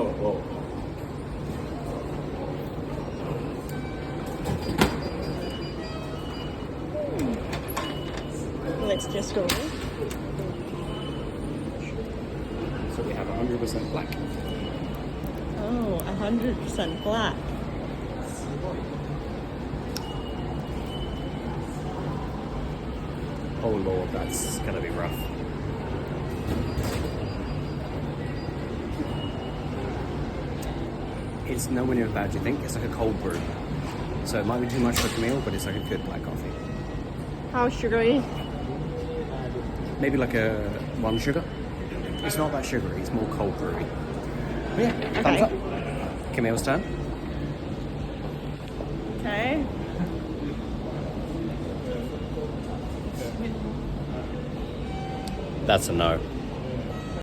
whoa. Let's just go. So we have 100% black. Oh, 100% black. Oh lord, that's gonna be rough. It's nowhere near as bad as you think. It's like a cold brew. So it might be too much for Camille, but it's like a good black coffee. How sugary? Maybe like a 1 sugar. It's not that sugary, it's more cold brewy. But yeah, thumbs up. Camille's turn. Okay. That's a no.